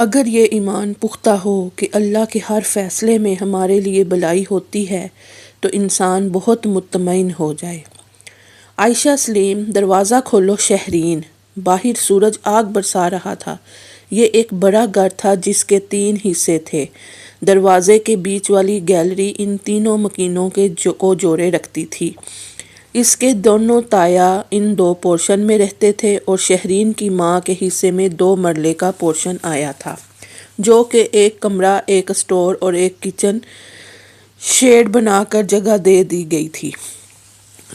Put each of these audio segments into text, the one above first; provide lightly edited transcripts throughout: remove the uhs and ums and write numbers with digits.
اگر یہ ایمان پختہ ہو کہ اللہ کے ہر فیصلے میں ہمارے لیے بھلائی ہوتی ہے تو انسان بہت مطمئن ہو جائے۔ عائشہ سلیم، دروازہ کھولو شہرین۔ باہر سورج آگ برسا رہا تھا۔ یہ ایک بڑا گھر تھا جس کے 3 حصے تھے۔ دروازے کے بیچ والی گیلری ان تینوں مکینوں کو جوڑے رکھتی تھی۔ اس کے دونوں تایا ان 2 پورشن میں رہتے تھے اور شہرین کی ماں کے حصے میں 2 مرلے کا پورشن آیا تھا، جو کہ ایک کمرہ، ایک اسٹور اور ایک کچن شیڈ بنا کر جگہ دے دی گئی تھی۔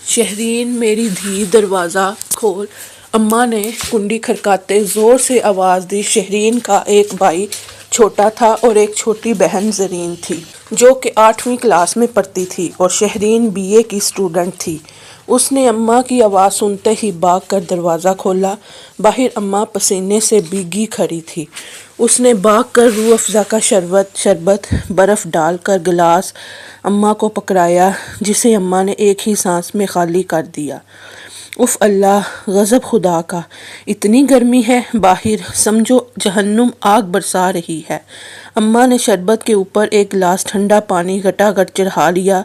شہرین، میری دھی دروازہ کھول۔ اماں نے کنڈی کھڑکاتے زور سے آواز دی۔ شہرین کا ایک بھائی چھوٹا تھا اور ایک چھوٹی بہن زرین تھی، جو کہ 8ویں کلاس میں پڑھتی تھی، اور شہرین BA کی اسٹوڈنٹ تھی۔ اس نے اماں کی آواز سنتے ہی بھاگ کر دروازہ کھولا۔ باہر اماں پسینے سے بھیگی کھڑی تھی۔ اس نے بھاگ کر روح افزا کا شربت برف ڈال کر گلاس اماں کو پکڑایا، جسے اماں نے ایک ہی سانس میں خالی کر دیا۔ اف اللہ، غضب خدا کا! اتنی گرمی ہے باہر، سمجھو جہنم آگ برسا رہی ہے۔ اماں نے شربت کے اوپر ایک گلاس ٹھنڈا پانی گھٹا گھٹ چڑھا لیا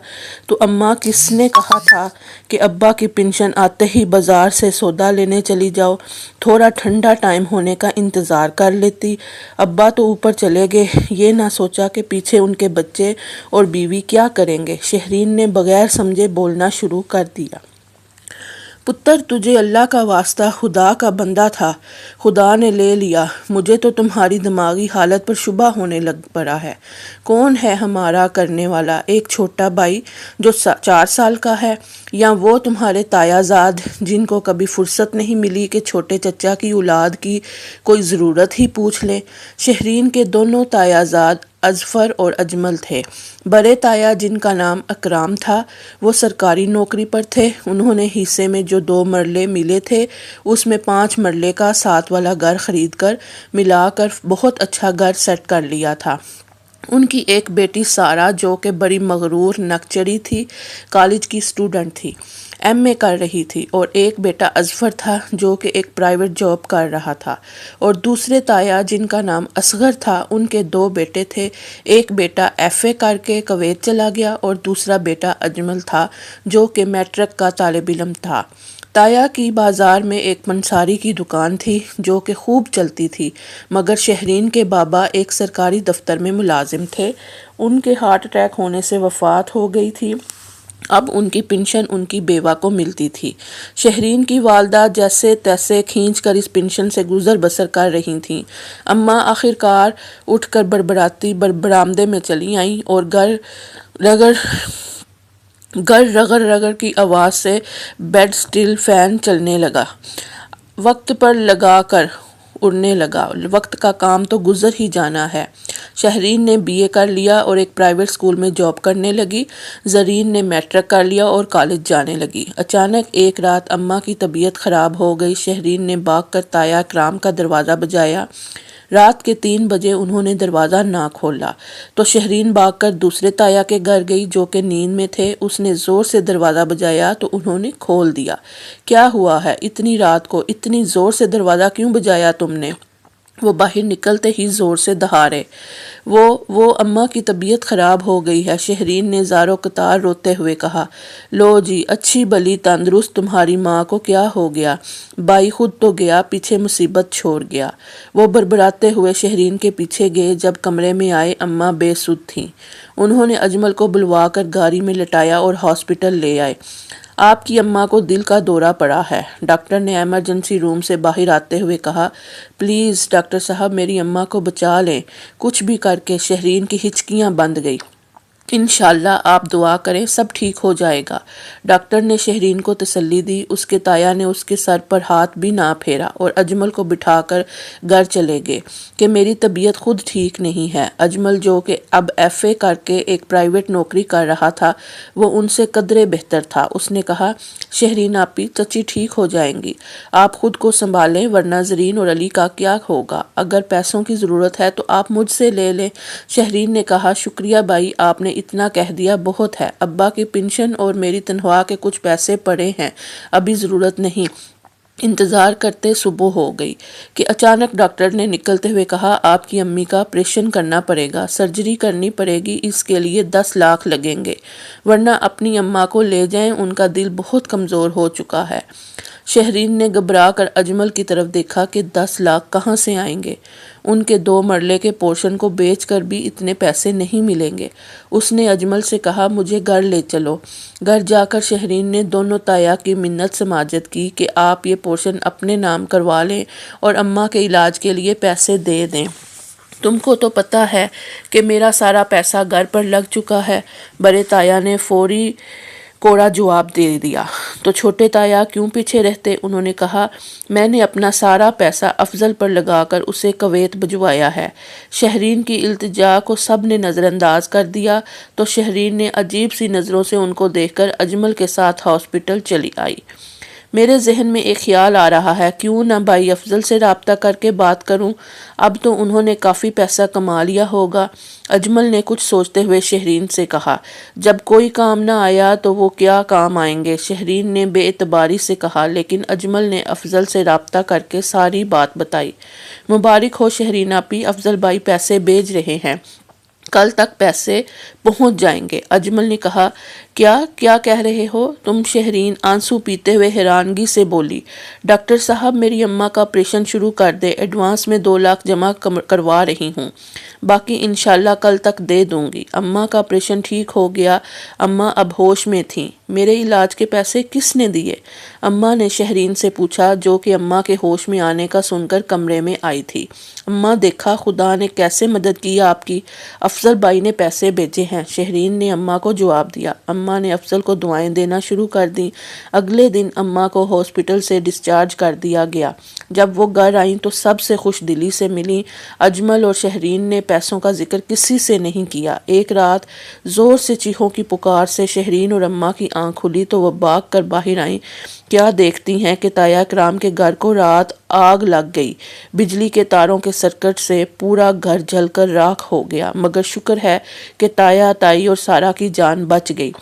تو اماں کس نے کہا تھا کہ ابا کی پنشن آتے ہی بازار سے سودا لینے چلی جاؤ، تھوڑا ٹھنڈا ٹائم ہونے کا انتظار کر لیتی۔ ابا تو اوپر چلے گئے، یہ نہ سوچا کہ پیچھے ان کے بچے اور بیوی کیا کریں گے۔ شہرین نے بغیر سمجھے بولنا شروع کر دیا۔ پتر، تجھے اللہ کا واسطہ خدا کا بندہ تھا، خدا نے لے لیا۔ مجھے تو تمہاری دماغی حالت پر شبہ ہونے لگ پڑا ہے۔ کون ہے ہمارا کرنے والا؟ ایک چھوٹا بھائی جو 4 سال کا ہے، یا وہ تمہارے تایا زاد جن کو کبھی فرصت نہیں ملی کہ چھوٹے چچا کی اولاد کی کوئی ضرورت ہی پوچھ لیں؟ شہرین کے دونوں تایا زاد اظفر اور اجمل تھے۔ بڑے تایا، جن کا نام اکرام تھا، وہ سرکاری نوکری پر تھے۔ انہوں نے حصے میں جو 2 مرلے ملے تھے، اس میں 5 مرلے کا ساتھ والا گھر خرید کر ملا کر بہت اچھا گھر سیٹ کر لیا تھا۔ ان کی ایک بیٹی سارہ، جو کہ بڑی مغرور نکچڑی تھی، کالج کی اسٹوڈنٹ تھی، MA کر رہی تھی، اور ایک بیٹا اظفر تھا جو کہ ایک پرائیویٹ جاب کر رہا تھا، اور دوسرے تایا جن کا نام اصغر تھا، ان کے 2 بیٹے تھے۔ ایک بیٹا FA کر کے کویت چلا گیا اور دوسرا بیٹا اجمل تھا، جو کہ میٹرک کا طالب علم تھا۔ تایا کی بازار میں ایک پنساری کی دکان تھی جو کہ خوب چلتی تھی، مگر شہرین کے بابا ایک سرکاری دفتر میں ملازم تھے۔ ان کے ہارٹ اٹیک ہونے سے وفات ہو گئی تھی۔ اب ان کی پنشن ان کی بیوہ کو ملتی تھی۔ شہرین کی والدہ جیسے تیسے کھینچ کر اس پنشن سے گزر بسر کر رہی تھیں۔ اماں آخرکار اٹھ کر بڑبڑاتی برآمدے میں چلی آئیں اور رگڑ رگڑ کی آواز سے بیڈ سٹل فین چلنے لگا، وقت پر لگا کر اڑنے لگا۔ وقت کا کام تو گزر ہی جانا ہے۔ شہرین نے BA کر لیا اور ایک پرائیویٹ اسکول میں جاب کرنے لگی۔ زرین نے میٹرک کر لیا اور کالج جانے لگی۔ اچانک ایک رات اماں کی طبیعت خراب ہو گئی۔ شہرین نے بھاگ کر تایا اکرام کا دروازہ بجایا۔ رات کے 3 بجے انہوں نے دروازہ نہ کھولا تو شہرین بھاگ کر دوسرے تایا کے گھر گئی جو کہ نیند میں تھے۔ اس نے زور سے دروازہ بجایا تو انہوں نے کھول دیا۔ کیا ہوا ہے؟ اتنی رات کو اتنی زور سے دروازہ کیوں بجایا تم نے؟ وہ باہر نکلتے ہی زور سے دہاڑے۔ وہ اماں کی طبیعت خراب ہو گئی ہے، شہرین نے زارو قطار روتے ہوئے کہا۔ لو جی، اچھی بھلی تندرست تمہاری ماں کو کیا ہو گیا؟ بھائی خود تو گیا، پیچھے مصیبت چھوڑ گیا۔ وہ بڑبڑاتے ہوئے شہرین کے پیچھے گئے۔ جب کمرے میں آئے، اماں بے سدھ تھیں۔ انہوں نے اجمل کو بلوا کر گاڑی میں لٹایا اور ہاسپٹل لے آئے۔ آپ کی اماں کو دل کا دورہ پڑا ہے، ڈاکٹر نے ایمرجنسی روم سے باہر آتے ہوئے کہا۔ پلیز ڈاکٹر صاحب، میری اماں کو بچا لیں، کچھ بھی کر کے۔ شہرین کی ہچکیاں بند گئی۔ انشاءاللہ آپ دعا کریں، سب ٹھیک ہو جائے گا، ڈاکٹر نے شہرین کو تسلی دی۔ اس کے تایا نے اس کے سر پر ہاتھ بھی نہ پھیرا اور اجمل کو بٹھا کر گھر چلے گئے کہ میری طبیعت خود ٹھیک نہیں ہے۔ اجمل، جو کہ اب FA کر کے ایک پرائیویٹ نوکری کر رہا تھا، وہ ان سے قدرے بہتر تھا۔ اس نے کہا، شہرین آپی، چچی ٹھیک ہو جائیں گی، آپ خود کو سنبھالیں، ورنہ زرین اور علی کا کیا ہوگا؟ اگر پیسوں کی ضرورت ہے تو آپ مجھ سے لے لیں۔ شہرین نے کہا، شکریہ بھائی، آپ نے اتنا کہہ دیا بہت ہے۔ ابا کی پنشن اور میری تنخواہ کے کچھ پیسے پڑے ہیں، ابھی ضرورت نہیں۔ انتظار کرتے صبح ہو گئی کہ اچانک ڈاکٹر نے نکلتے ہوئے کہا آپ کی امی کا آپریشن کرنا پڑے گا، سرجری کرنی پڑے گی، اس کے لیے 10 لاکھ لگیں گے، ورنہ اپنی اماں کو لے جائیں، ان کا دل بہت کمزور ہو چکا ہے۔ شہرین نے گھبرا کر اجمل کی طرف دیکھا کہ 10 لاکھ کہاں سے آئیں گے، ان کے 2 مرلے کے پورشن کو بیچ کر بھی اتنے پیسے نہیں ملیں گے۔ اس نے اجمل سے کہا مجھے گھر لے چلو۔ گھر جا کر شہرین نے دونوں تایا کی منت سماجت کی کہ آپ یہ پورشن اپنے نام کروا لیں اور اماں کے علاج کے لیے پیسے دے دیں۔ تم کو تو پتہ ہے کہ میرا سارا پیسہ گھر پر لگ چکا ہے، بڑے تایا نے فوری کوڑا جواب دے دیا۔ تو چھوٹے تایا کیوں پیچھے رہتے؟ انہوں نے کہا میں نے اپنا سارا پیسہ افضل پر لگا کر اسے کویت بھجوایا ہے۔ شہرین کی التجا کو سب نے نظر انداز کر دیا تو شہرین نے عجیب سی نظروں سے ان کو دیکھ کر اجمل کے ساتھ ہاسپٹل چلی آئی۔ میرے ذہن میں ایک خیال آ رہا ہے، کیوں نہ بھائی افضل سے رابطہ کر کے بات کروں، اب تو انہوں نے کافی پیسہ کما لیا ہوگا۔ اجمل نے کچھ سوچتے ہوئے شہرین سے کہا جب کوئی کام نہ آیا تو وہ کیا کام آئیں گے؟ شہرین نے بے اعتباری سے کہا، لیکن اجمل نے افضل سے رابطہ کر کے ساری بات بتائی۔ مبارک ہو شہرین آپی، افضل بھائی پیسے بھیج رہے ہیں، کل تک پیسے پہنچ جائیں گے۔ اجمل نے کہا کیا کہہ رہے ہو تم؟ شہرین آنسو پیتے ہوئے حیرانگی سے بولی، ڈاکٹر صاحب میری اماں کا آپریشن شروع کر دے، ایڈوانس میں 2 لاکھ جمع کروا رہی ہوں، باقی انشاءاللہ کل تک دے دوں گی۔ اماں کا آپریشن ٹھیک ہو گیا، اماں اب ہوش میں تھیں، میرے علاج کے پیسے کس نے دیے؟ اماں نے شہرین سے پوچھا، جو کہ اماں کے ہوش میں آنے کا سن کر کمرے میں آئی تھی۔ اماں دیکھا خدا نے کیسے مدد کی آپ کی، افضل بھائی نے پیسے بھیجے ہیں، شہرین نے اماں کو جواب دیا۔ اماں نے افضل کو دعائیں دینا شروع کر دیں۔ اگلے دن اماں کو ہاسپٹل سے ڈسچارج کر دیا گیا۔ جب وہ گھر آئیں تو سب سے خوش دلی سے ملیں۔ اجمل اور شہرین نے پیسوں کا ذکر کسی سے نہیں کیا۔ ایک رات زور سے چیخوں کی پکار سے شہرین اور اماں کی آنکھ کھلی تو وہ بھاگ کر باہر آئیں۔ کیا دیکھتی ہیں کہ تایا کرام کے گھر کو رات آگ لگ گئی، بجلی کے تاروں کے سرکٹ سے پورا گھر جل کر راکھ ہو گیا، مگر شکر ہے کہ تایا، تائی اور سارا کی جان بچ گئی۔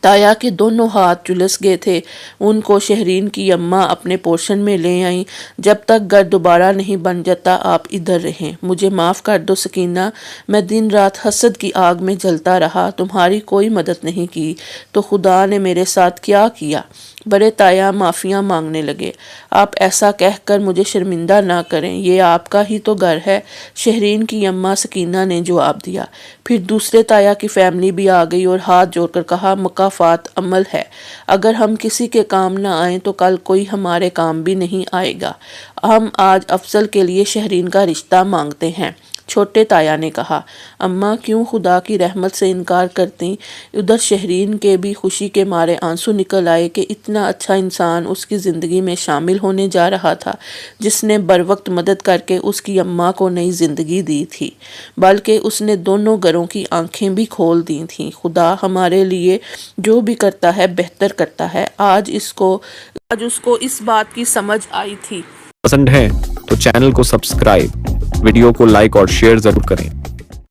تایا کے دونوں ہاتھ جھلس گئے تھے، ان کو شہرین کی اماں اپنے پورشن میں لے آئیں۔ جب تک گھر دوبارہ نہیں بن جاتا آپ ادھر رہیں، مجھے معاف کر دو سکینہ، میں دن رات حسد کی آگ میں جلتا رہا، تمہاری کوئی مدد نہیں کی تو خدا نے میرے ساتھ کیا کیا؟ بڑے تایا معافیاں مانگنے لگے، آپ ایسا کہہ کر مجھے شرمندہ نہ کریں، یہ آپ کا ہی تو گھر ہے، شہرین کی اماں سکینہ نے جواب دیا۔ پھر دوسرے تایا کی فیملی بھی آ گئی اور ہاتھ جوڑ کر کہا مکافات عمل ہے، اگر ہم کسی کے کام نہ آئیں تو کل کوئی ہمارے کام بھی نہیں آئے گا، ہم آج افضل کے لیے شہرین کا رشتہ مانگتے ہیں۔ چھوٹے تایا نے کہا، اماں کیوں خدا کی رحمت سے انکار کرتی؟ ادھر شہرین کے بھی خوشی کے مارے آنسو نکل آئے کہ اتنا اچھا انسان اس کی زندگی میں شامل ہونے جا رہا تھا، جس نے بروقت مدد کر کے اس کی اماں کو نئی زندگی دی تھی، بلکہ اس نے دونوں گھروں کی آنکھیں بھی کھول دی تھیں۔ خدا ہمارے لیے جو بھی کرتا ہے بہتر کرتا ہے۔ آج اس کو اس بات کی سمجھ آئی تھی۔ پسند ہے تو چینل کو سبسکرائب، ویڈیو کو لائک اور شیئر ضرور کریں۔